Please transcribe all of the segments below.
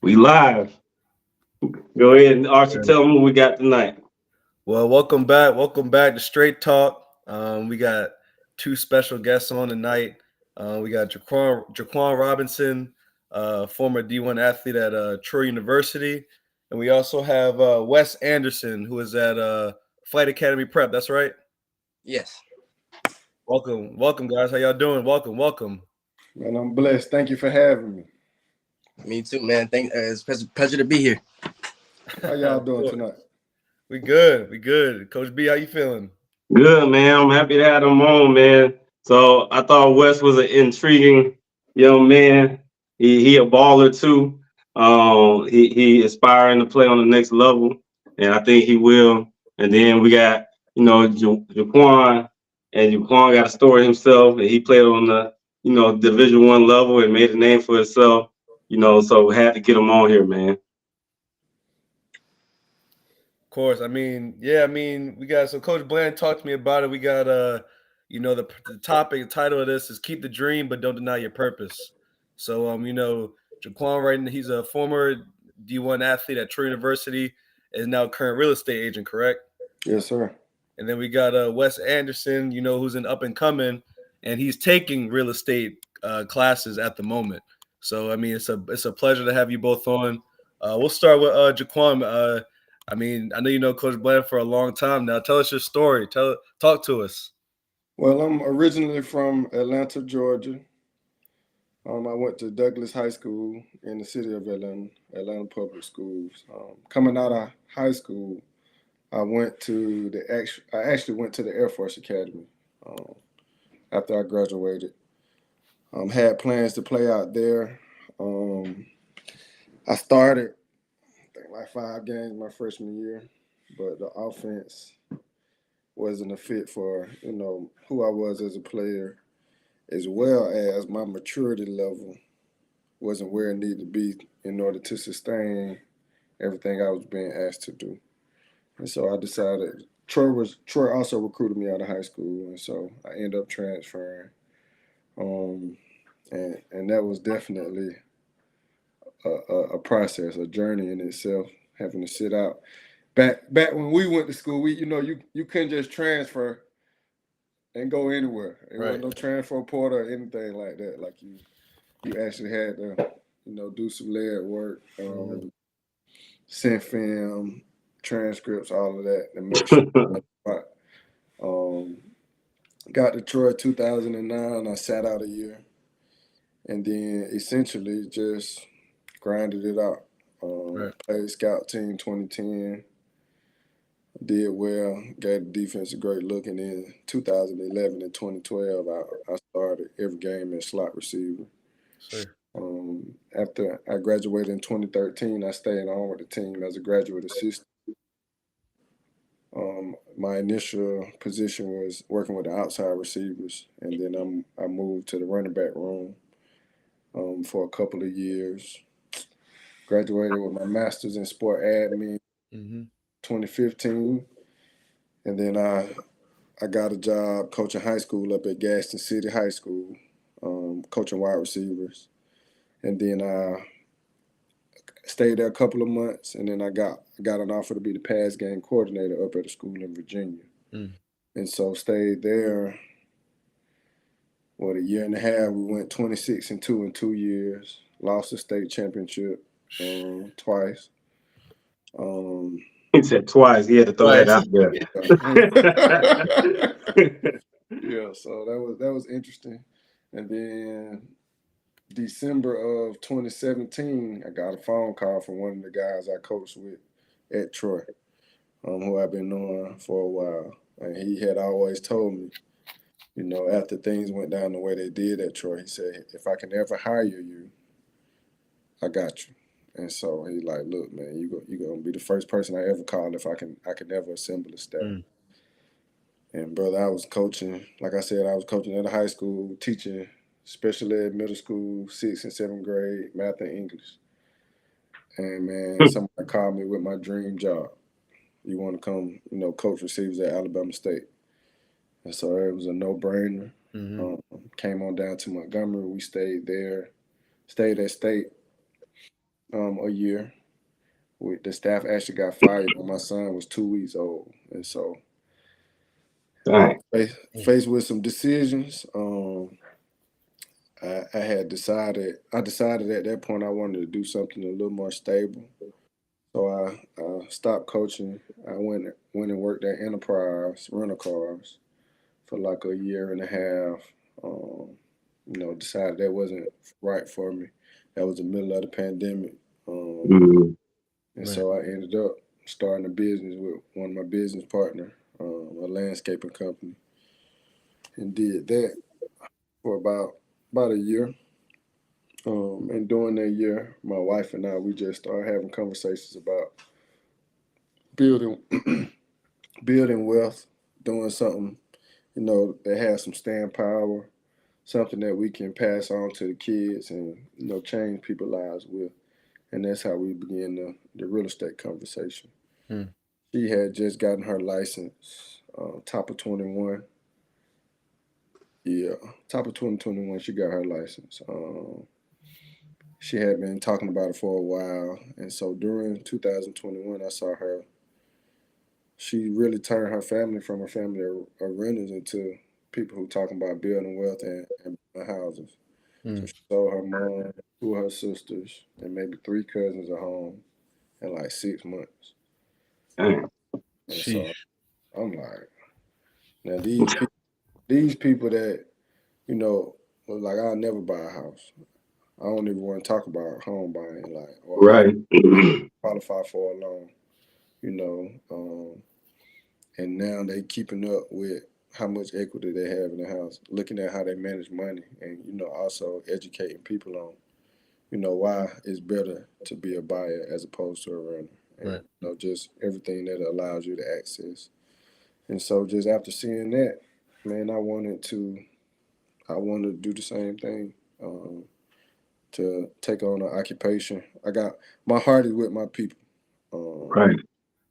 We live. Go ahead and Archie, tell them what we got tonight. Well, welcome back. Welcome back to Straight Talk. We got two special guests on tonight. We got Jaquon Robinson, former D1 athlete at Troy University. And we also have Wess Anderson, who is at Flight Academy Prep. That's right. Yes. Welcome, guys. How y'all doing? Welcome. Man, I'm blessed. Thank you for having me. Me too, man. It's a pleasure to be here. How y'all doing tonight? We good. Coach B, how you feeling? Good, man. I'm happy to have them on, man. So I thought Wes was an intriguing young man. He a baller too. He aspiring to play on the next level, and I think he will. And then we got Jaquan, and Jaquan got a story himself, and he played on the Division I level and made a name for himself. So we had to get him on here, man. Of course. We got Coach Bland talked to me about it. We got the title of this is Keep the Dream, but Don't Deny Your Purpose. So Jaquan right now, he's a former D1 athlete at Troy University, is now current real estate agent, correct? Yes, sir. And then we got Wess Anderson, who's an up and coming, and he's taking real estate classes at the moment. So it's a pleasure to have you both on. We'll start with Jaquan. I know you know Coach Bland for a long time now. Tell us your story. Talk to us. Well, I'm originally from Atlanta, Georgia. I went to Douglas High School in the city of Atlanta Public Schools. Coming out of high school, I actually went to the Air Force Academy after I graduated. Had plans to play out there. I started like 5 games my freshman year, but the offense wasn't a fit for who I was as a player, as well as my maturity level wasn't where it needed to be in order to sustain everything I was being asked to do. And so I decided Troy also recruited me out of high school, and so I ended up transferring. And that was definitely a process, a journey in itself, having to sit out. Back when we went to school, you couldn't just transfer and go anywhere. It wasn't no transfer portal or anything like that. Like you actually had to, do some lead work, send film, transcripts, all of that, and make sure. Got to Troy 2009. I sat out a year, and then essentially just grinded it out. Played scout team 2010. Did well, gave the defense a great look, and then 2011 and 2012, I started every game as slot receiver. Sure. After I graduated in 2013, I stayed on with the team as a graduate assistant. My initial position was working with the outside receivers, and then I moved to the running back room for a couple of years. Graduated with my master's in sport admin 2015, and then I got a job coaching high school up at Gaston City High School, coaching wide receivers, and then I stayed there a couple of months, and then I got an offer to be the pass game coordinator up at a school in Virginia, and so stayed there. What, a year and a half? We went 26-2 in 2 years. Lost the state championship twice. He said twice. He had to throw that out there. Yeah, so that was interesting. And then December of 2017, I got a phone call from one of the guys I coached with at Troy, who I've been knowing for a while. And he had always told me, after things went down the way they did at Troy, he said, if I can ever hire you, I got you. And so he like, look, man, you're gonna be the first person I ever call if I can ever assemble a staff. And brother, I was coaching, like I said, I was coaching at a high school, teaching special ed middle school, 6th and 7th grade, math and English. And man, somebody called me with my dream job. You want to come, coach receivers at Alabama State. And so it was a no-brainer. Came on down to Montgomery. We stayed there, stayed at State. a year. The staff actually got fired when my son was 2 weeks old, and so Dang. faced with some decisions. I had decided. I decided at that point I wanted to do something a little more stable. So I stopped coaching. I went and worked at Enterprise Rental Cars for like a year and a half. Decided that wasn't right for me. That was the middle of the pandemic. Mhm. And Right. so I ended up starting a business with one of my business partner, a landscaping company, and did that for about a year. And during that year, my wife and I, we just started having conversations about building building wealth, doing something, that has some staying power, something that we can pass on to the kids and, change people's lives with. And that's how we began the real estate conversation. Hmm. She had just gotten her license, top of 21. Yeah, top of 2021, she got her license. She had been talking about it for a while. And so during 2021, I saw her. She really turned her family from a family of renters into people who talking about building wealth and building houses. Hmm. So she sold her mom, two of her sisters, and maybe three cousins at home in like 6 months. Dang. And so Sheesh. I'm like, now these people that, was like, I'll never buy a house. I don't even want to talk about home buying, like, or how Right. qualify for a loan, you know. And now they keeping up with how much equity they have in the house, looking at how they manage money, and also educating people on, why it's better to be a buyer as opposed to a renter, and Right. just everything that allows you to access. And so, just after seeing that, man, I wanted to do the same thing. To take on an occupation. My heart is with my people. Um, Right.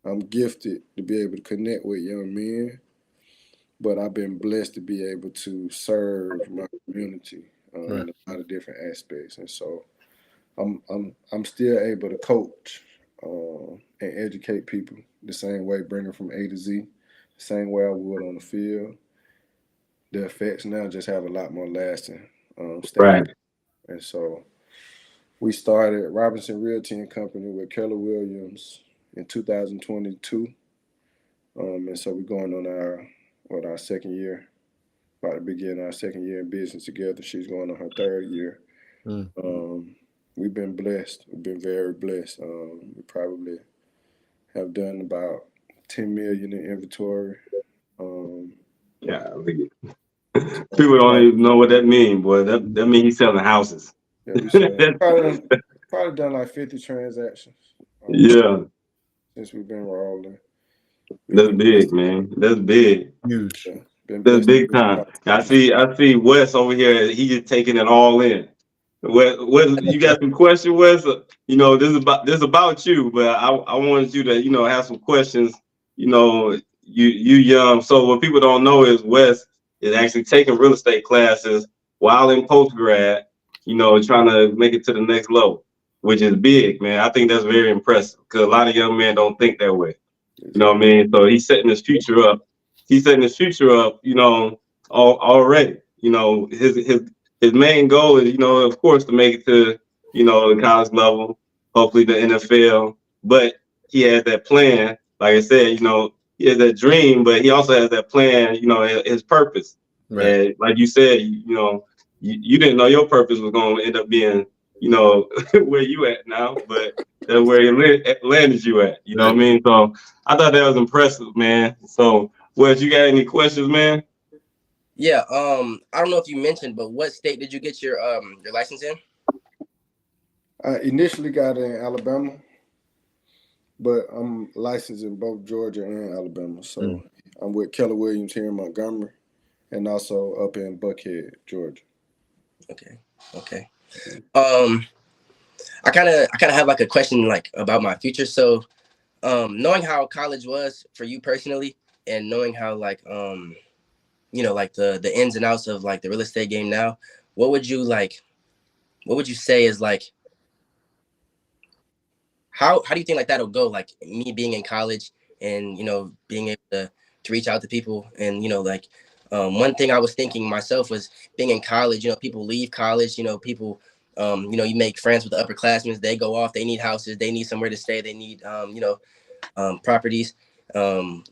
I'm gifted to be able to connect with young men, but I've been blessed to be able to serve my community Right. in a lot of different aspects, and so I'm still able to coach and educate people the same way, bring them from A to Z, the same way I would on the field. The effects now just have a lot more lasting staying, Right. and so we started Robinson Realty and Company with Keller Williams in 2022, and so we're going on our second year, about to begin our second year in business together. She's going on her third year. Hmm. We've been blessed. We've been very blessed. We probably have done about 10 million in inventory. Um, Yeah. People so don't even know what that means, boy. That means he's selling houses. yeah, we said probably done like 50 transactions Yeah. since we've been rolling. We've That's been big, blessed. man. That's big. Huge. Yeah, been That's blessed to big be a time. part of I this. see Wes over here. He just taking it all in. Wes, you got some questions, Wes? This is about you, but I wanted you to have some questions. You young. So what people don't know is Wes is actually taking real estate classes while in post grad. Trying to make it to the next level, which is big, man. I think that's very impressive because a lot of young men don't think that way. You know what I Exactly. mean? So he's setting his future up. He's setting his future up, already. His main goal is, of course, to make it to, the college level, hopefully the NFL. But he has that plan. Like I said, he has that dream, but he also has that plan, his purpose. Right. And like you said, you didn't know your purpose was going to end up being, where you at now, but that's where he landed you at. You know what Right. I mean? So I thought that was impressive, man. So, Wes, you got any questions, man? Yeah. I don't know if you mentioned, but what state did you get your license in? I initially got it in Alabama, but I'm licensed in both Georgia and Alabama. Hmm. So I'm with Keller Williams here in Montgomery and also up in Buckhead, Georgia. Okay. Okay. Um, I kind of have like a question like about my future. So, knowing how college was for you personally, and knowing how like like the ins and outs of like the real estate game now, what would you say is like how do you think like that'll go? Like me being in college and being able to reach out to people and like one thing I was thinking myself was being in college. People leave college. People. You make friends with the upperclassmen. They go off. They need houses. They need somewhere to stay. They need properties.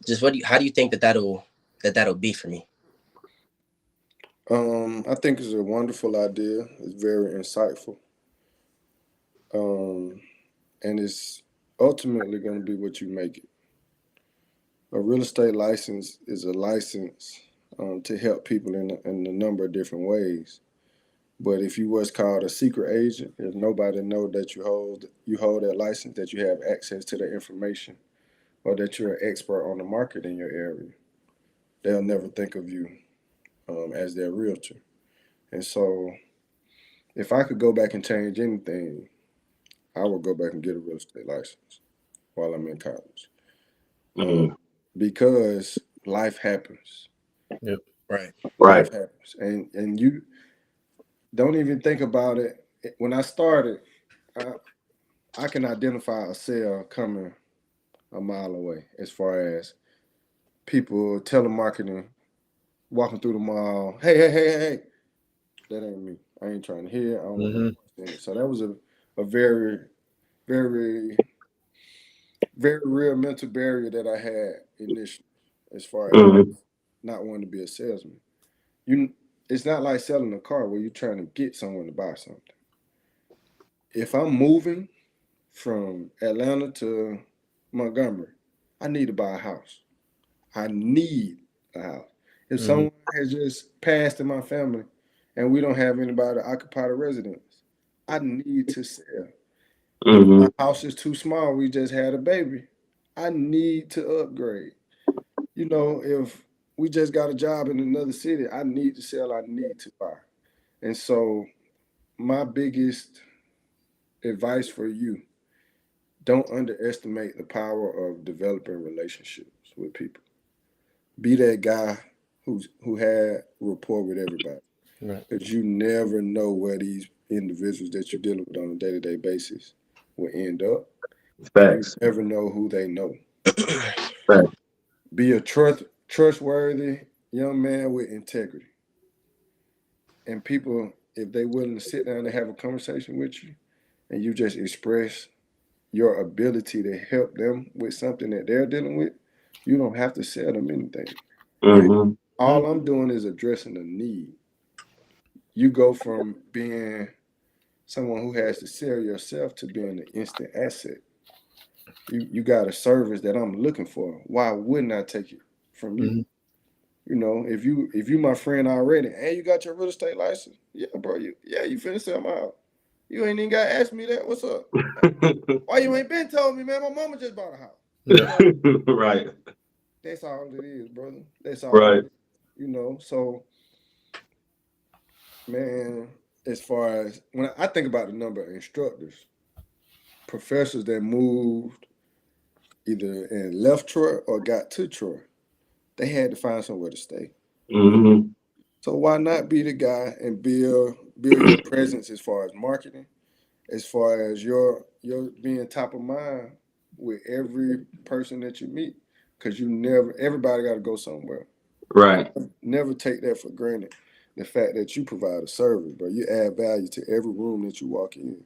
Just how do you think that'll be for me? I think it's a wonderful idea. It's very insightful. And it's ultimately going to be what you make it. A real estate license is a license to help people in a number of different ways. But if you what's called a secret agent, if nobody know that you hold that license, that you have access to the information, or that you're an expert on the market in your area, they'll never think of you as their realtor. And so, if I could go back and change anything, I would go back and get a real estate license while I'm in college, because life happens. Yep. Right. Life happens, and you don't even think about it. When I started, I can identify a sale coming a mile away as far as people telemarketing, walking through the mall. Hey. That ain't me. I ain't trying to hear. I don't want to understand it. So that was a very, very, very real mental barrier that I had initially as far as not wanting to be a salesman. It's not like selling a car where you're trying to get someone to buy something. If I'm moving from Atlanta to Montgomery, I need to buy a house. I need a house. If someone has just passed in my family and we don't have anybody to occupy the residence, I need to sell. If my house is too small, we just had a baby, I need to upgrade. If we just got a job in another city, I need to sell, I need to buy. And so my biggest advice for you, don't underestimate the power of developing relationships with people. Be that guy who had rapport with everybody. Right. Because you never know where these individuals that you're dealing with on a day-to-day basis will end up. Facts. You never know who they know. Facts. Be a trustworthy young man with integrity. And people, if they willing to sit down and have a conversation with you, and you just express your ability to help them with something that they're dealing with, you don't have to sell them anything. All I'm doing is addressing a need. You go from being someone who has to sell yourself to being an instant asset. You got a service that I'm looking for. Why wouldn't I take it from you? If you my friend already and you got your real estate license, yeah, bro, you finna sell my house. You ain't even gotta ask me that. What's up? Why you ain't been told me, man? My mama just bought a house. Right. That's all it is, brother. That's all. Right. It is. So, man, as far as when I think about the number of instructors, professors that moved either and left Troy or got to Troy, they had to find somewhere to stay. So why not be the guy and build your presence as far as marketing, as far as your being top of mind with every person that you meet, because everybody got to go somewhere. Right. Never take that for granted. The fact that you provide a service, bro, you add value to every room that you walk in.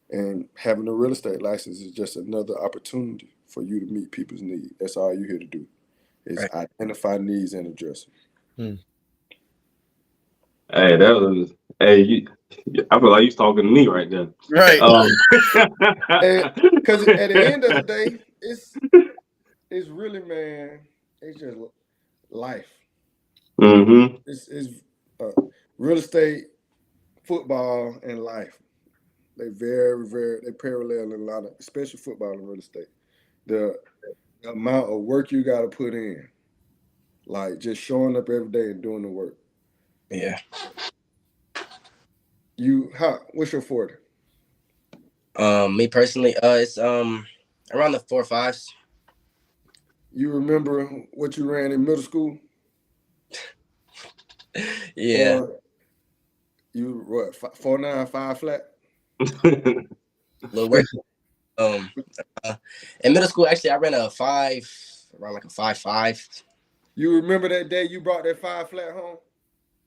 And having a real estate license is just another opportunity for you to meet people's needs. That's all you're here to do, is identify needs and address them. Hey, I feel like you're talking to me right there. Right. Because at the end of the day, it's really, man, it's just life. It's real estate, football, and life. They very, very, they parallel in a lot of, especially football and real estate. The amount of work you got to put in, like just showing up every day and doing the work. Yeah. What's your 40? Me personally, it's around the 4.5s. You remember what you ran in middle school? Yeah. Or you what? 4.9, 5 flat. Little work. Um, in middle school, actually, I ran around like a 5.5. You remember that day you brought that 5 flat home?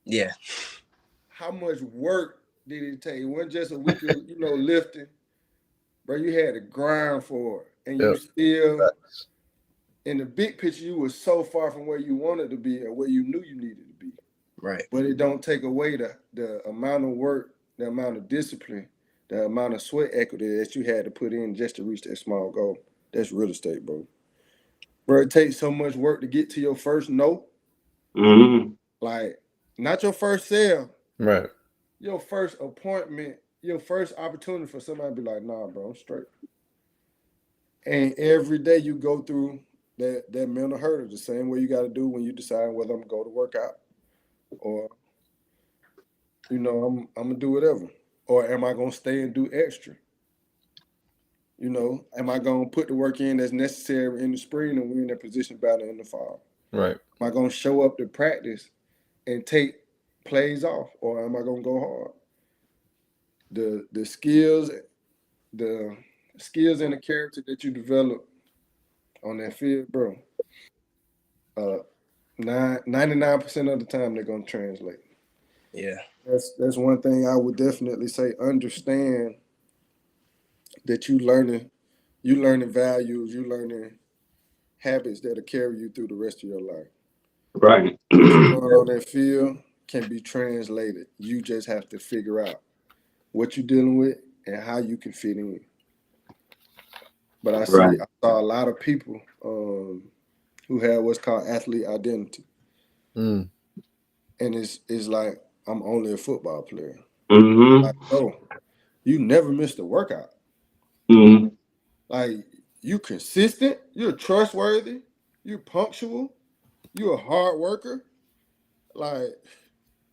Yeah. How much work did it take? It wasn't just a week of, lifting. Bro, you had to grind for it. And you still, in the big picture, you were so far from where you wanted to be or where you knew you needed to be. Right. But it don't take away the amount of work, the amount of discipline, the amount of sweat equity that you had to put in just to reach that small goal. That's real estate, bro. Bro, it takes so much work to get to your first note. Mm-hmm. Like, not your first sale. Right. Your first appointment, your first opportunity for somebody to be like, nah, bro, I'm straight. And every day you go through that mental hurdle, the same way you got to do when you decide whether I'm going to go to work out or, I'm going to do whatever. Or am I going to stay and do extra? Am I going to put the work in that's necessary in the spring and we're in that position battle in the fall? Right. Am I going to show up to practice and take plays off, or am I going to go hard? The skills and the character that you develop on that field, bro, 99% of the time they're going to translate. Yeah. That's one thing I would definitely say. Understand that you learning values, you learning habits that'll carry you through the rest of your life. Right. What you're doing on that field can be translated. You just have to figure out what you're dealing with and how you can fit in. But I saw a lot of people who have what's called athlete identity. Mm. And it's like, I'm only a football player. Mm-hmm. Like, oh, you never missed a workout. Mm-hmm. Like, you consistent, you're trustworthy, you're punctual, you're a hard worker. Like,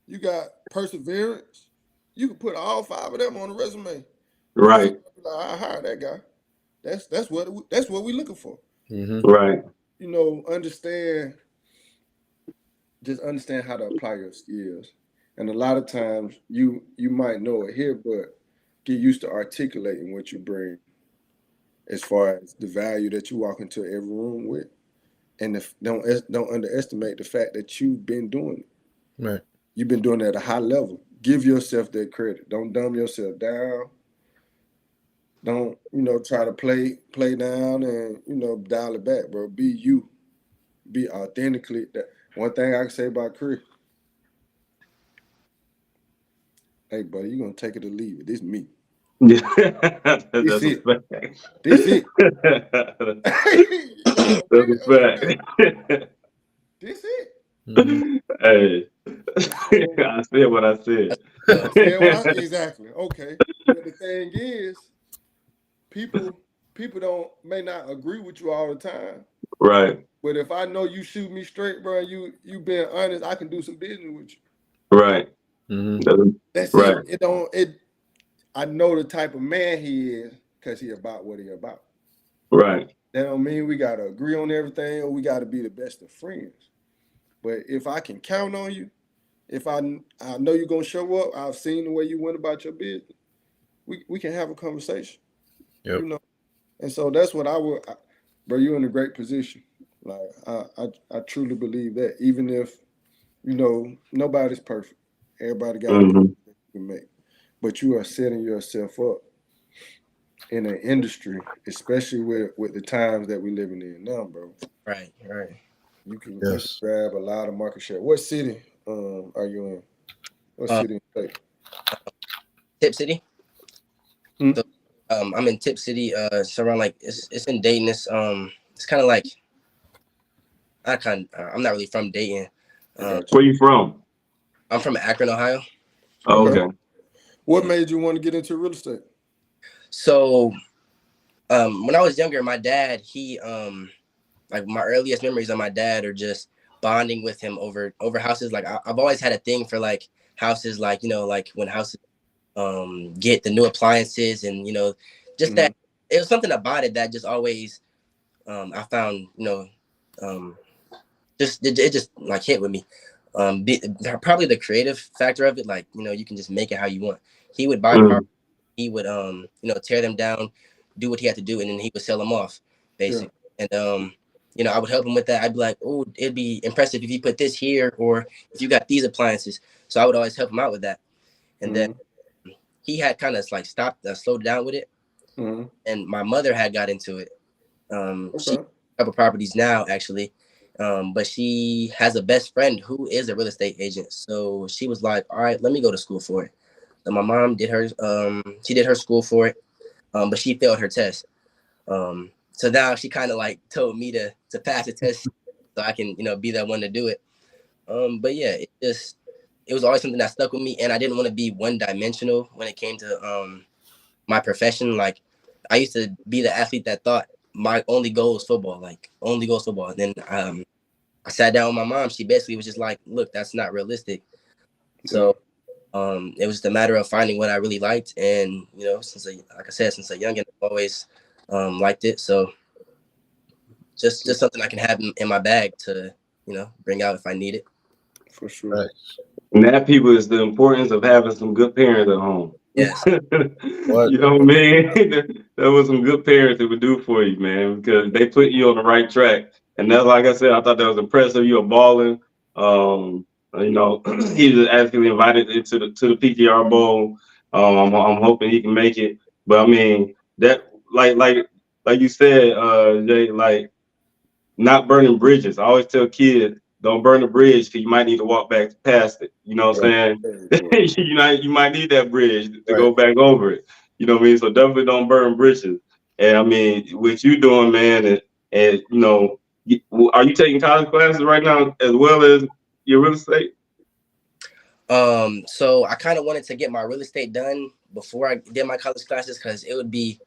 you got perseverance. You can put all 5 of them on the resume. Right. I hire that guy. That's what we're looking for. Mm-hmm. Right. Understand how to apply your skills. And a lot of times you might know it here, but get used to articulating what you bring as far as the value that you walk into every room with. And don't underestimate the fact that you've been doing it. Right. You've been doing it at a high level. Give yourself that credit. Don't dumb yourself down. Don't, try to play down and, dial it back, bro. Be you. Be authentically. That one thing I can say about Chris. Hey, buddy, you're going to take it or leave it. This is me. That's This a it. fact. This it. That's a fact. This it. Mm-hmm. Hey, I said what I said. Exactly. Okay. But the thing is, people may not agree with you all the time. Right. But if I know you shoot me straight, bro, you being honest, I can do some business with you. Right. Mm-hmm. That's right. it. I know the type of man he is because he about what he about. Right. That don't mean we gotta agree on everything or we gotta be the best of friends. But if I can count on you, if I know you're gonna show up, I've seen the way you went about your business, we can have a conversation. Yep. And so that's what bro, you're in a great position. Like I truly believe that, even if nobody's perfect. Everybody got a decision you can make. But you are setting yourself up in an industry, especially with the times that we're living in now, bro. Right. You can Yes. grab a lot of market share. What city are you in? What city and state? Tip City. Hmm? I'm in Tip City. It's around like it's in Dayton. It's kind of like I'm not really from Dayton. Where you from? I'm from Akron, Ohio. Oh, okay. What made you want to get into real estate? So, when I was younger, my dad, he like my earliest memories of my dad are just bonding with him over houses. Like I've always had a thing for like houses, like like when houses get the new appliances and just that it was something about it that just always I found just it just like hit with me. Probably the creative factor of it, like you can just make it how you want. He would buy parts, he would tear them down, do what he had to do, and then he would sell them off, basically. Yeah. And you know, I would help him with that. I'd be like, oh, it'd be impressive if you put this here, or if you got these appliances. So I would always help him out with that. And then he had kind of like slowed down with it. And my mother had got into it. She has a couple properties now, actually. But she has a best friend who is a real estate agent. So she was like, all right, let me go to school for it. So my mom did her, she did her school for it, but she failed her test. So now she kind of like told me to pass the test so I can, you know, be that one to do it. But yeah, it was always something that stuck with me, and I didn't want to be one-dimensional when it came to my profession. Like, I used to be the athlete that thought my only goal is football, And then I sat down with my mom. She basically was just like, look, that's not realistic. So it was just a matter of finding what I really liked. And, you know, since a youngin', I've always liked it. So just something I can have in my bag to, you know, bring out if I need it. For sure. Right. And that, people, is the importance of having some good parents at home. Yes. You know what I mean? That was some good parents that would do for you, man, because they put you on the right track. And that's, like I said, I thought that was impressive. You were balling. You know, he was actually invited into the PTR Bowl. I'm hoping he can make it. But I mean, that like you said, Jay, like, not burning bridges. I always tell kids, don't burn the bridge because you might need to walk back past it. You know what I'm saying? You might need that bridge to go back over it. You know what I mean? So definitely don't burn bridges. And I mean, what you doing, man, and you know, are you taking college classes right now as well as your real estate? So I kind of wanted to get my real estate done before I did my college classes, because it would be,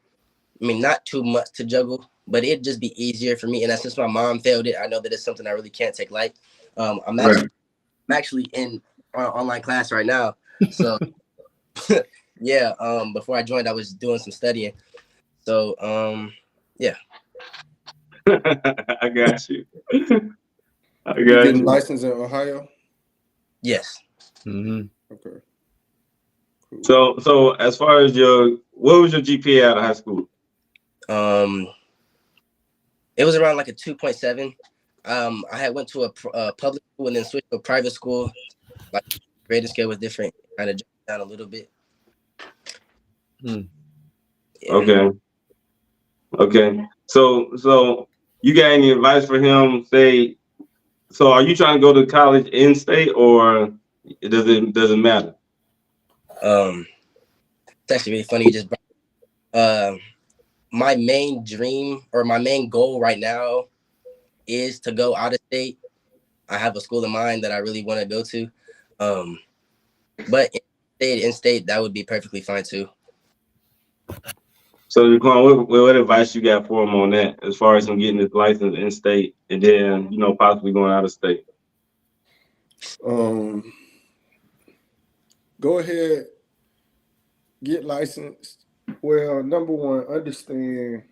I mean, not too much to juggle, but it'd just be easier for me. And since my mom failed it, I know that it's something I really can't take light. I'm actually in online class right now. So yeah, before I joined, I was doing some studying. So yeah. I got you. You getting licensed in Ohio? Yes. Okay. Cool. So as far as what was your GPA out of high school? It was around like a 2.7. I had went to a public school and then switched to a private school. Like, grading scale was different, kind of jumped down a little bit. Yeah. Okay. So you got any advice for him? So are you trying to go to college in state, or does it matter? It's actually really funny. You just my main dream or my main goal right now is to go out of state. I have a school in mind that I really want to go to. But in state, that would be perfectly fine too. So, Jaquon, what advice you got for him on that, as far as him getting his license in state and then, you know, possibly going out of state? Go ahead, get licensed. Well, number one, understand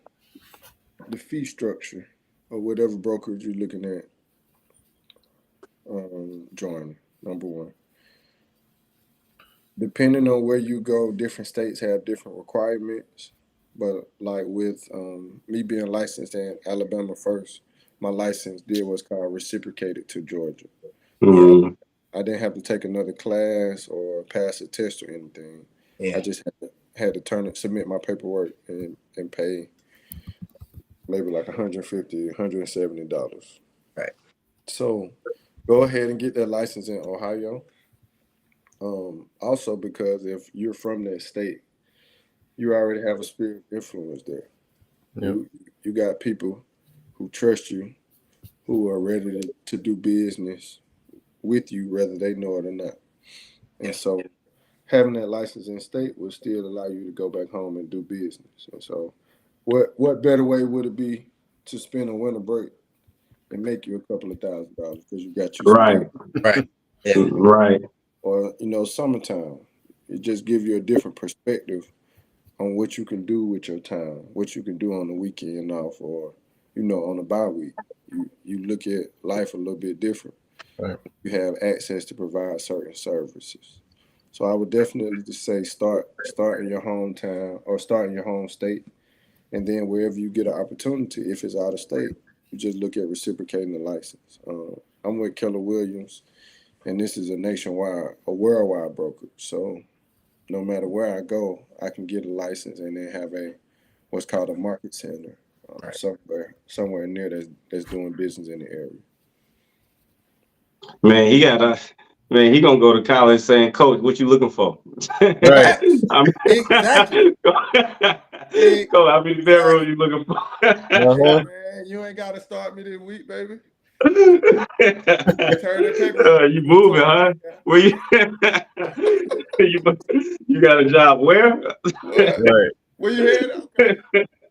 the fee structure of whatever brokerage you're looking at joining. Number one. Depending on where you go, different states have different requirements. But like with me being licensed in Alabama first, my license did what's called reciprocated to Georgia. I didn't have to take another class or pass a test or anything. I just had to submit my paperwork and pay maybe like $150, $170. Right. So go ahead and get that license in Ohio. Also, because if you're from that state, you already have a sphere of influence there. Yep. You got people who trust you, who are ready to do business with you, whether they know it or not. And so having that license in state will still allow you to go back home and do business. And so what better way would it be to spend a winter break and make you a couple of $1,000 because you got you some right. Yeah. Right. Or, you know, summertime. It just gives you a different perspective on what you can do with your time, what you can do on the weekend off, or, you know, on a bye week. You look at life a little bit different. Right. You have access to provide certain services. So I would definitely just say start in your hometown or start in your home state And then wherever you get an opportunity, if it's out of state, you just look at reciprocating the license. I'm with Keller Williams, and this is a worldwide broker. So no matter where I go, I can get a license and then have what's called a market center Right. somewhere near that's doing business in the area. Man, he gonna go to college saying, "Coach, what you looking for?" Right. Exactly. Coach, how many bedrooms you looking for? Uh-huh. Man, you ain't got to start me this week, baby. Turn that paper. You moving, huh? Where you, you got a job where? What? Right. Where you headed?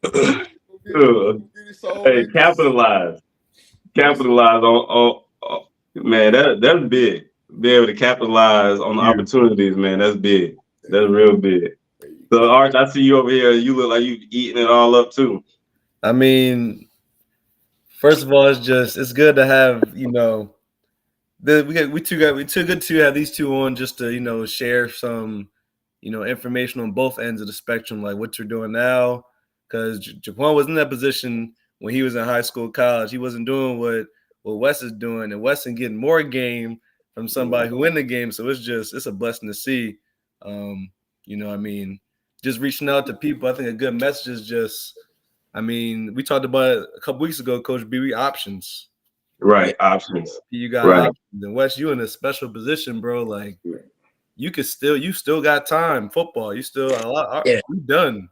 Okay. Get it sold Hey, in capitalize Yes, sir. on man, that's big. Be able to capitalize on the Huge. opportunities, man. That's big. That's real big. There you So go. Arch, I see you over here. You look like you eating it all up too. I mean, first of all, it's good to have, we too good to have these two on just to, share some, information on both ends of the spectrum, like what you're doing now. Because Jaquon was in that position when he was in high school, college. He wasn't doing what Wess is doing, and Wes is getting more game from somebody who in the game. So it's a blessing to see. I mean, just reaching out to people. I think a good message is just, I mean, we talked about it a couple weeks ago, Coach B. Options. Right, options. You got Right. options, and Wes, you in a special position, bro. Like Yeah. you still got time. Football, you still a lot. Yeah. We done.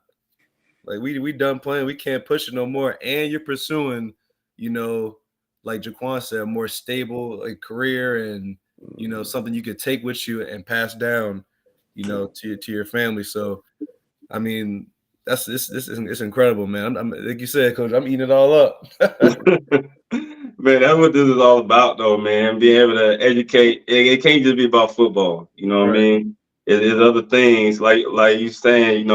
Like we done playing. We can't push it no more. And you're pursuing, like Jaquon said, a more stable career and something you could take with you and pass down, to your family. So, I mean, it's incredible, man. I'm like you said, Coach. I'm eating it all up. Man, that's what this is all about, though, man. Being able to educate. It can't just be about football. You know what I Right. mean? It's other things like you saying.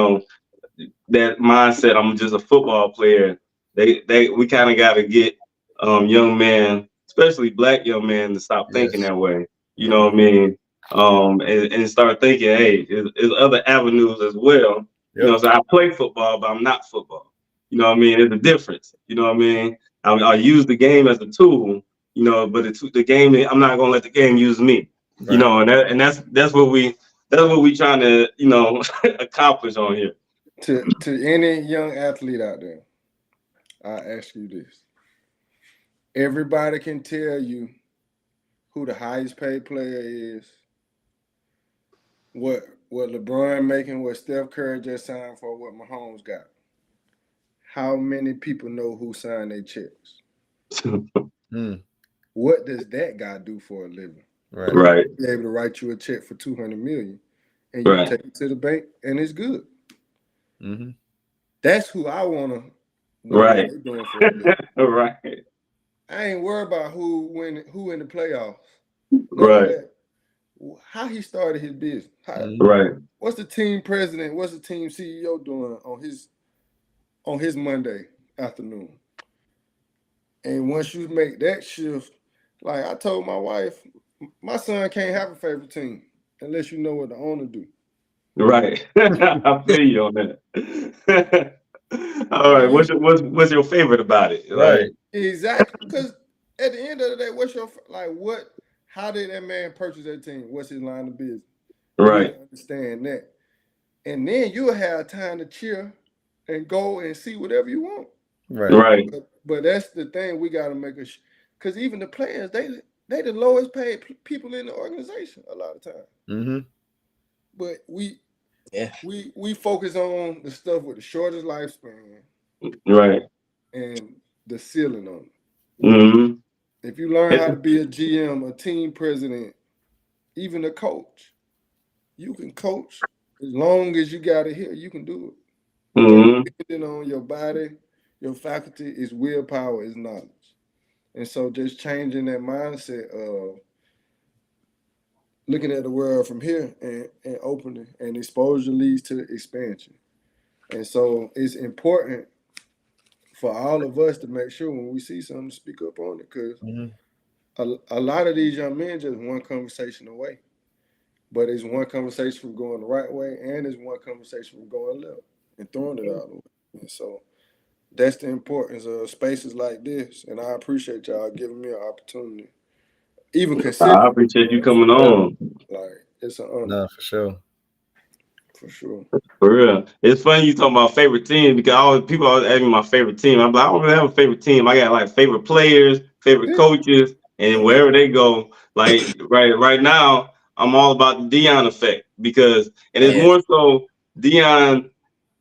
That mindset. I'm just a football player. We kind of got to get young men, especially black young men, to stop thinking Yes. that way. You know what I mean? And start thinking, hey, there's other avenues as well. Yep. So I play football, but I'm not football. You know what I mean? There's a difference. You know what I mean? I use the game as a tool. But the game, I'm not gonna let the game use me. Right. And that's what we trying to accomplish on here. To any young athlete out there, I ask you this. Everybody can tell you who the highest paid player is, what LeBron making, what Steph Curry just signed for, what Mahomes got. How many people know who signed their checks? What does that guy do for a living? Right. Right. Be able to write you a check for $200 million, and you Right. take it to the bank, and it's good. Mm-hmm. That's who I want to know Right. what they're doing for a living. Right. I ain't worried about who in the playoffs. Right. How he started his business. Right. What's the team president? What's the team CEO doing on his Monday afternoon? And once you make that shift, like I told my wife, my son can't have a favorite team unless you know what the owner do. Right. I feel you on that. All right. What's your favorite about it? Right. Exactly. Because at the end of the day, how did that man purchase that team? What's his line of business? Right. You need to understand that. And then you'll have time to cheer and go and see whatever you want. Right. But that's the thing we got to make because even the players, they the lowest paid people in the organization a lot of times. Mm-hmm. But we focus on the stuff with the shortest lifespan. Right. And the ceiling on it. Mm-hmm. If you learn how to be a GM, a team president, even a coach, you can coach as long as you got it here. You can do it. Mm-hmm. Depending on your body, your faculty is willpower, is knowledge. And so just changing that mindset of looking at the world from here and opening, and exposure leads to expansion. And so it's important for all of us to make sure when we see something, speak up on it, because a lot of these young men just one conversation away. But it's one conversation from going the right way, and it's one conversation from going left and throwing it out the way. And so that's the importance of spaces like this, and I appreciate y'all giving me an opportunity, even I considering. appreciate you For coming real. on. Like it's an honor No, for sure. for sure. For real. It's funny you talking about favorite team because people always ask me my favorite team. I'm like, I don't really have a favorite team. I got like favorite players, favorite Yeah. coaches, and wherever they go, like right now, I'm all about the Deion effect because and it's Yeah. more so Deion,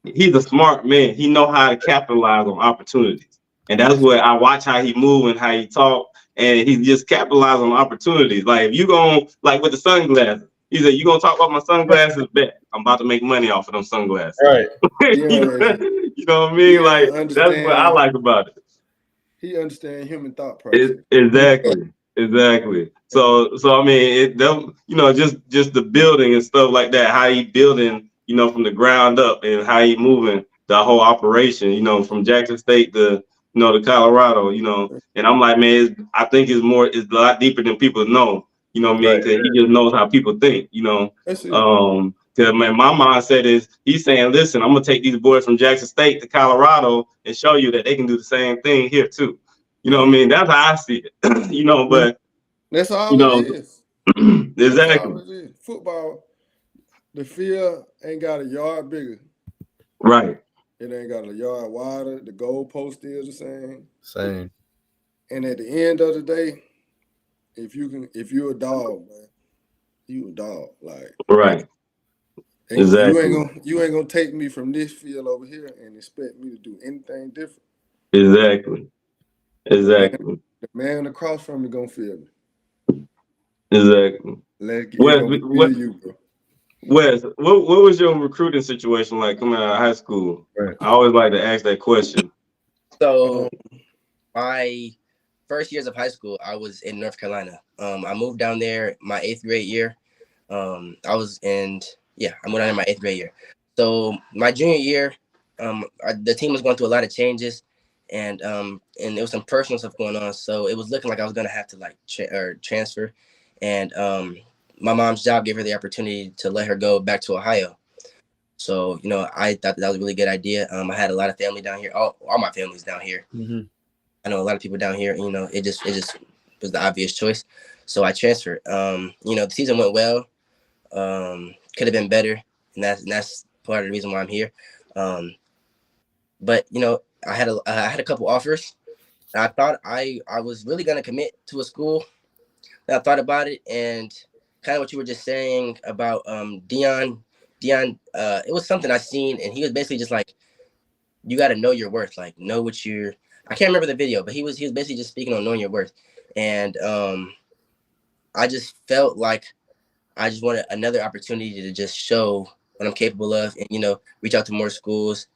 he's a smart man. He know how to capitalize on opportunities. And that's what I watch how he move and how he talk. And he just capitalize on opportunities. Like if you going like with the sunglasses, he said, you gonna talk about my sunglasses? Bet. I'm about to make money off of them sunglasses. Right. you Deion, know what I mean? Like Deion that's what I understand. like about it. He understand human thought process. Exactly. So I mean, just the building and stuff like that. How he building, from the ground up, and how he moving the whole operation. From Jackson State to Colorado. And I'm like, man, I think it's a lot deeper than people know. You know what I mean? Right. Because he just knows how people think. That's it. Because man, my mindset is he's saying, listen, I'm gonna take these boys from Jackson State to Colorado and show you that they can do the same thing here too. You know what I mean? That's how I see it. But That's all you it know, is. That's exactly. all it is. Football, the field ain't got a yard bigger. Right. It ain't got a yard wider. The goalpost still the same. Same. And at the end of the day, if you a dog, man, you a dog. Like Right. Exactly. you ain't gonna take me from this field over here and expect me to do anything different. Exactly. The man Exactly. the man across from me gonna feel me. Exactly. It Wes, gonna be what, you, bro. what was your recruiting situation like coming out of high school? Right. I always like to ask that question. So my first years of high school, I was in North Carolina. I moved down there my 8th grade year. I moved down in my 8th grade year. So my junior year, the team was going through a lot of changes, and there was some personal stuff going on. So it was looking like I was gonna have to transfer, and my mom's job gave her the opportunity to let her go back to Ohio. So I thought that was a really good idea. I had a lot of family down here. All my family's down here. Mm-hmm. I know a lot of people down here. It just was the obvious choice. So I transferred. The season went well. Could have been better, and that's part of the reason why I'm here. But I had a couple offers. And I thought I was really gonna commit to a school. And I thought about it, and kind of what you were just saying about Deion. It was something I seen, and he was basically just like, you got to know your worth, like know what you're. I can't remember the video, but he was basically just speaking on knowing your worth, and I just felt like I just wanted another opportunity to just show what I'm capable of, and reach out to more schools,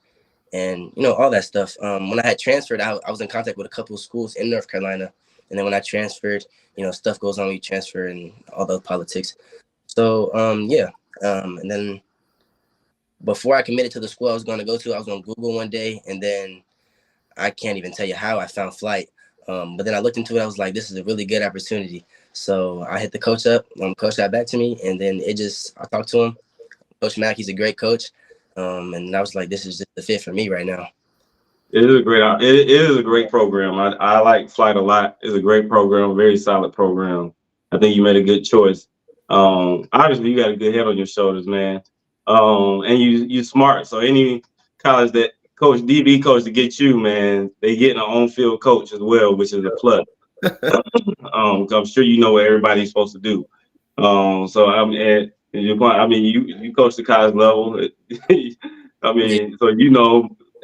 and all that stuff. When I had transferred, I was in contact with a couple of schools in North Carolina, and then when I transferred, stuff goes on when you transfer and all the politics. So and then before I committed to the school I was going to go to, I was on Google one day, and then I can't even tell you how I found flight. But then I looked into it. I was like, this is a really good opportunity. So I hit the coach up. Coach got back to me, and then I talked to him. Coach Mack, he's a great coach. And I was like, this is just the fit for me right now. It is a great program. I like Flight a lot. It's a great program, very solid program. I think you made a good choice. Obviously you got a good head on your shoulders, man. And you smart. So any college that coach DB coach to get you, man, they getting an on-field coach as well, which is a plus. 'Cause I'm sure you know what everybody's supposed to do. So I mean, and your point, I mean, you coach the college level. I Yeah, mean, so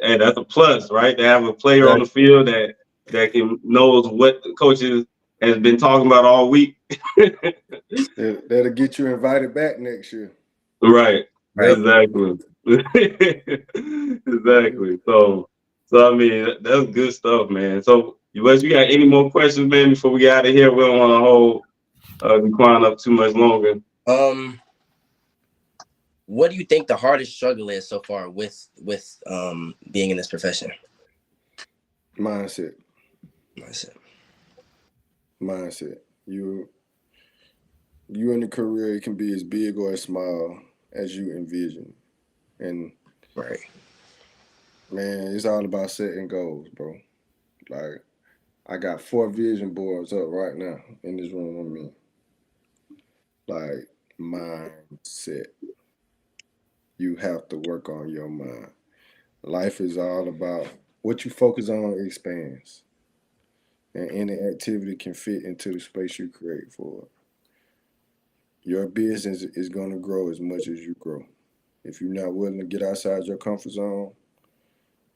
and that's a plus, right? To have a player on the field that can knows what the coaches has been talking about all week. That'll get you invited back next year. Right. right. Exactly. Exactly. So I mean, that's good stuff, man. So, Wes, you got any more questions, man, before we get out of here? We don't want to hold Jaquon up too much longer. What do you think the hardest struggle is so far with being in this profession? Mindset. You in the career, it can be as big or as small as you envision. And right. Man, it's all about setting goals, bro. Like I got 4 vision boards up right now in this room with me. Like mindset. You have to work on your mind. Life is all about what you focus on expands. And any activity can fit into the space you create for it. Your business is going to grow as much as you grow. If you're not willing to get outside your comfort zone,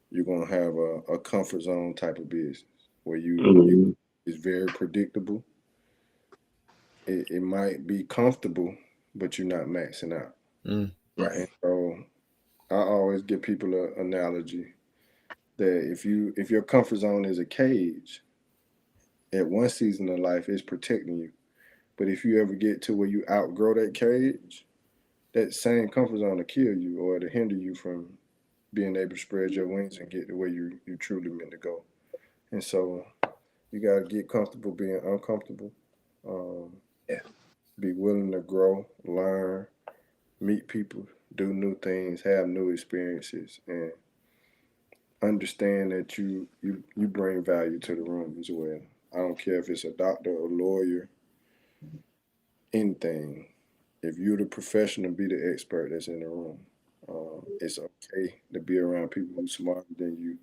you're going to have a comfort zone type of business where you Mhm. it's very predictable. It might be comfortable, but you're not maxing out. Mm. Right. And so I always give people an analogy that if your comfort zone is a cage, at one season of life it's protecting you. But if you ever get to where you outgrow that cage, that same comfort zone will kill you or to hinder you from being able to spread your wings and get to where you truly meant to go. And so you got to get comfortable being uncomfortable. Um, Yeah. be willing to grow, learn, meet people, do new things, have new experiences, and understand that you bring value to the room as well. I don't care if it's a doctor, a lawyer, anything. If you're the professional, be the expert that's in the room. It's okay to be around people who's smarter than you,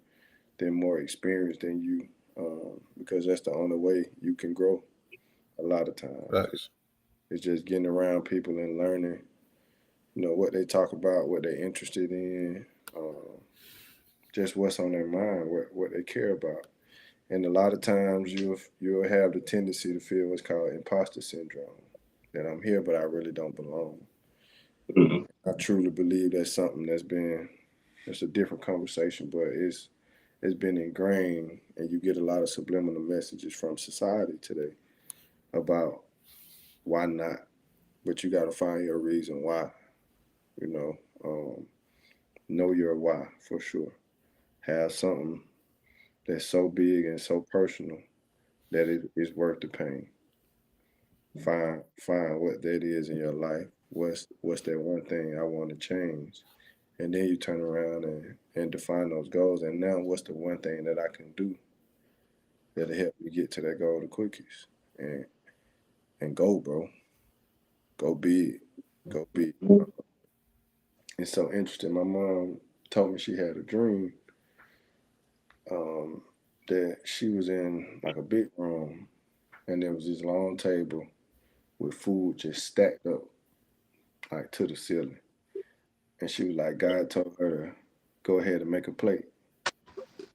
they're more experienced than you, because that's the only way you can grow. A lot of times, Facts. it's just getting around people and learning, what they talk about, what they're interested in, just what's on their mind, what they care about. And a lot of times you'll have the tendency to feel what's called imposter syndrome. That I'm here, but I really don't belong. Mhm. I truly believe that's something it's a different conversation, but it's been ingrained, and you get a lot of subliminal messages from society today about why not. But you got to find your reason why. You know, know your why for sure. Have something that's so big and so personal that it is worth the pain. Find what that is in your life. What's that one thing I want to change? And then you turn around and define those goals. And now what's the one thing that I can do that'll help me get to that goal the quickest? And go, bro. Go big. Go big. It's so interesting. My mom told me she had a dream, um, that she was in like a big room, and there was this long table with food just stacked up like to the ceiling. And she was like, God told her to go ahead and make a plate.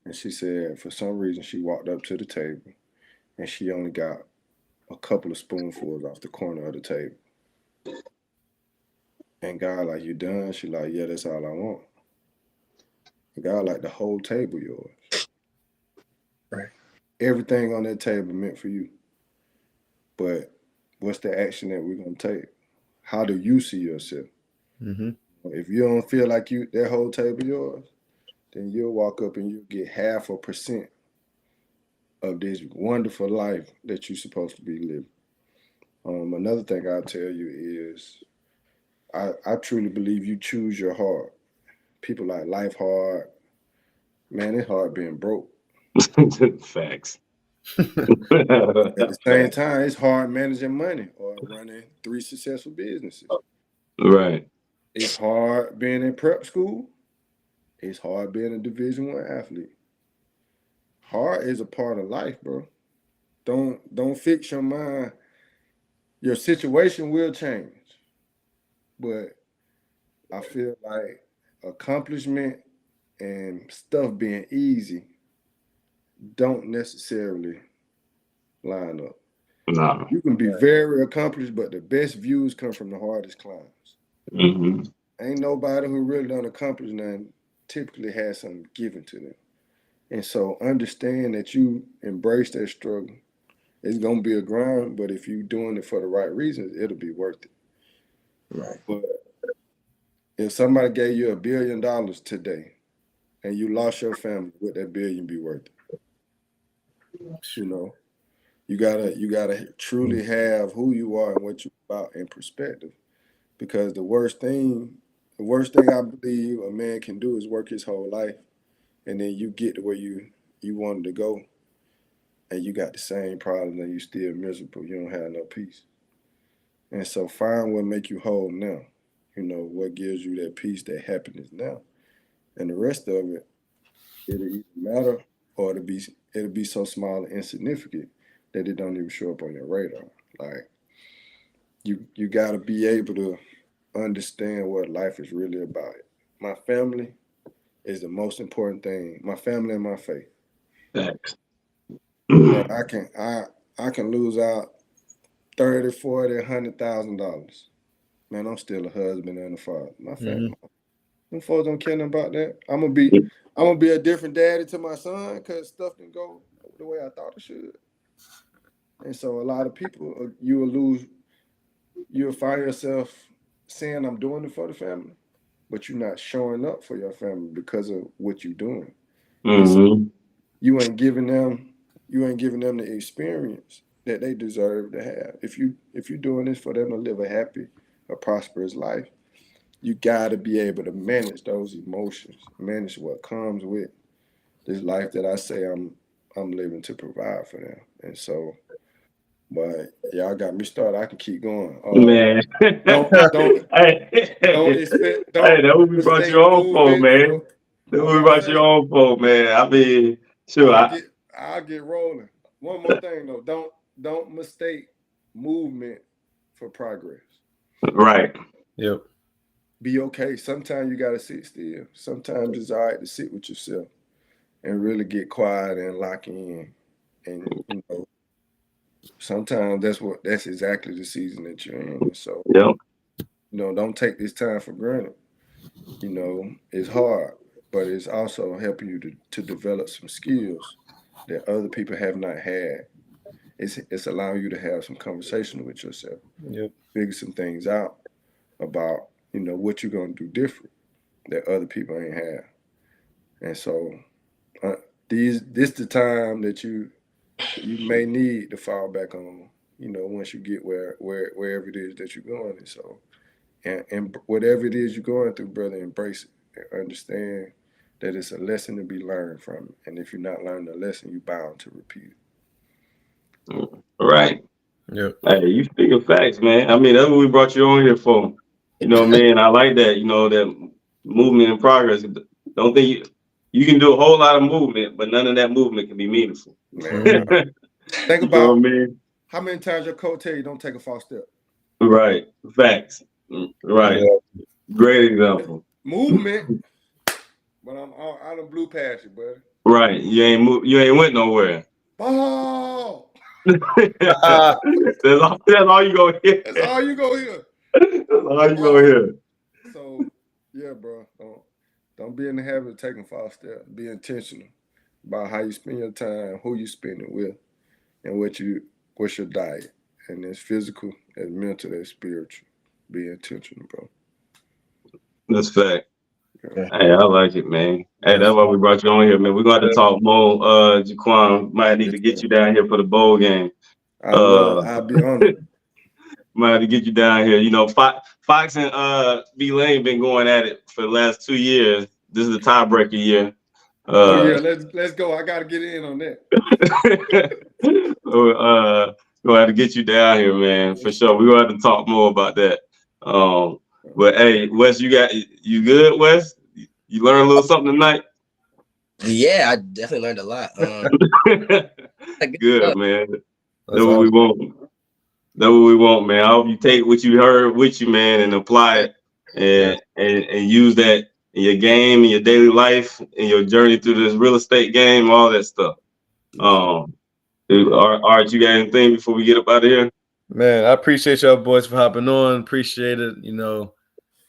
And she said for some reason she walked up to the table and she only got a couple of spoonfuls off the corner of the table. And God like, you done? She like, yeah, that's all I want. And God like, the whole table yours. Right. Everything on that table meant for you. But what's the action that we're gonna take? How do you see yourself? Mm-hmm. If you don't feel like that whole table yours, then you'll walk up and you'll get 0.5% of this wonderful life that you're supposed to be living. Another thing I'll tell you is I truly believe you choose your heart. People like life hard. Man, it's hard being broke. Facts. At the same Facts. time, it's hard managing money or running 3 successful businesses. Right. It's hard being in prep school. It's hard being a Division 1 athlete. Hard is a part of life, bro. Don't fix your mind. Your situation will change, but I feel like accomplishment and stuff being easy don't necessarily line up. No. You can be very accomplished, but the best views come from the hardest climbs. Hmm. Ain't nobody who really done accomplish nothing typically has something given to them. And so understand that you embrace that struggle. It's gonna be a grind, but if you're doing it for the right reasons, it'll be worth it. Right. But if somebody gave you $1 billion today and you lost your family, would that billion be worth it? You know, you gotta truly have who you are and what you're about in perspective. Because the worst thing I believe a man can do is work his whole life and then you get to where you wanted to go, and you got the same problems and you still miserable. You don't have no peace. And so find what make you whole now. You know, what gives you that peace, that happiness now. And the rest of it, it'll either matter or it'll be so small and insignificant that it don't even show up on your radar. Like you gotta be able to understand what life is really about. My family is the most important thing. My family and my faith. Thanks. Man, I can lose out 30, 40, $100,000. Man, I'm still a husband and a father. My family. Them folks don't care nothing about that. I'm gonna be a different daddy to my son because stuff didn't go the way I thought it should. And so a lot of people, you'll find yourself saying I'm doing it for the family, but you're not showing up for your family because of what you're doing. Mm-hmm. So you ain't giving them the experience that they deserve to have. If you're doing this for them to live a happy, a prosperous life, you got to be able to manage those emotions, manage what comes with this life that I say I'm living to provide for them. And so, but y'all got me started. I can keep going. Man. Don't expect. Hey, that would be brought Mistake your own fault, movement man. for. That I'm would be about to brought say, your own fault, man. I mean, sure. I'll get rolling. One more thing though. Don't mistake movement for progress. Right. Yep. Be okay. Sometimes you gotta sit still. Sometimes it's all right to sit with yourself and really get quiet and lock in. And you know, sometimes that's exactly the season that you're in. And so, Yep. don't take this time for granted. It's hard, but it's also helping you to develop some skills that other people have not had. It's allowing you to have some conversation with yourself, Yep. figure some things out about what you're gonna do different that other people ain't have. And so this the time that you may need to fall back on. Once you get wherever it is that you're going. And so and whatever it is you're going through, brother, embrace it and understand that it's a lesson to be learned from it. And if you're not learning the lesson, you're bound to repeat it. Right. Yep. Hey, you speaking facts, man. I mean, that's what we brought you on here for. Man, I like that. That movement and progress. Don't think you can do a whole lot of movement, but none of that movement can be meaningful. Man, think You know about what I mean? how many times your coach tell you don't take a false step. Right. Facts. Right. Yeah. Great example. Movement, but I done blew past you, buddy. Right. You ain't went nowhere. Ball. That's all you gonna hear. That's all you go hear. That's all you gonna hear. So yeah, bro. Don't be in the habit of taking false steps. Be intentional about how you spend your time, who you spend it with, and what's your diet. And it's physical, it's mental, it's spiritual. Be intentional, bro. That's fact. Yeah. Hey, I like it, man. Hey, that's why we brought you on here, man. We're going to talk more. Jaquon, might need to get you down here for the bowl game. I'll be honored. Might have to get you down here. Fox and B Lane been going at it for the last 2 years. This is the tiebreaker year. Let's go. I gotta get in on that. Gonna have to get you down here, man, for sure. We're gonna have to talk more about that. But hey, Wes, you good, Wes? You learned a little something tonight? Yeah, I definitely learned a lot. Good, man. That's awesome. what we want. That's what we want, man. I hope you take what you heard with you, man, and apply it and use that in your game, in your daily life, in your journey through this real estate game, all that stuff. Art, you got anything before we get up out of here? Man, I appreciate y'all boys for hopping on. Appreciate it.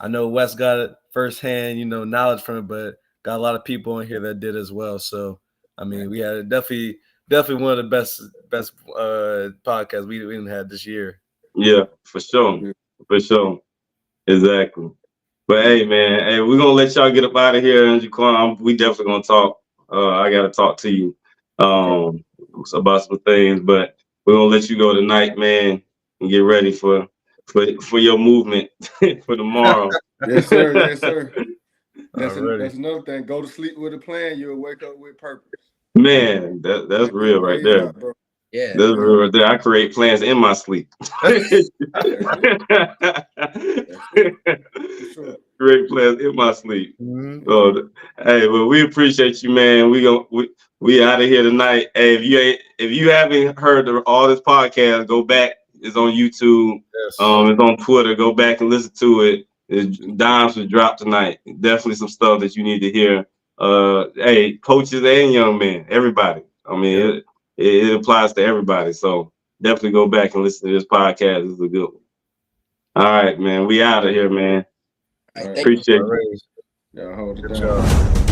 I know Wes got it firsthand, knowledge from it, but got a lot of people in here that did as well. So, I mean, we had definitely one of the best podcasts we even had this year. Yeah, for sure. For sure. Exactly. But hey, man, we're gonna let y'all get up out of here, and Jaquon, we definitely gonna talk. I gotta talk to you about some things, but we're gonna let you go tonight, man, and get ready for your movement for tomorrow. Yes, sir. Yes, sir. That's Alrighty. another thing. Go to sleep with a plan. You'll wake up with purpose. Man, that's real right there. Out, bro. Yeah. That's real right there. I create plans in my sleep. Sure. Great plans in my sleep. Mhm. So, hey, well, we appreciate you, man. We out of here tonight. Hey, if you haven't heard all this podcast, go back. It's on YouTube. Yes. It's on Twitter. Go back and listen to it. Dimes was dropped tonight. Definitely some stuff that you need to hear. Hey, coaches and young men, everybody. I mean, it applies to everybody. So definitely go back and listen to this podcast. This is a good one. All right, man. We out of here, man. All right, All right. thank you. Appreciate you. Alrighty. Y'all hold it Good down. job.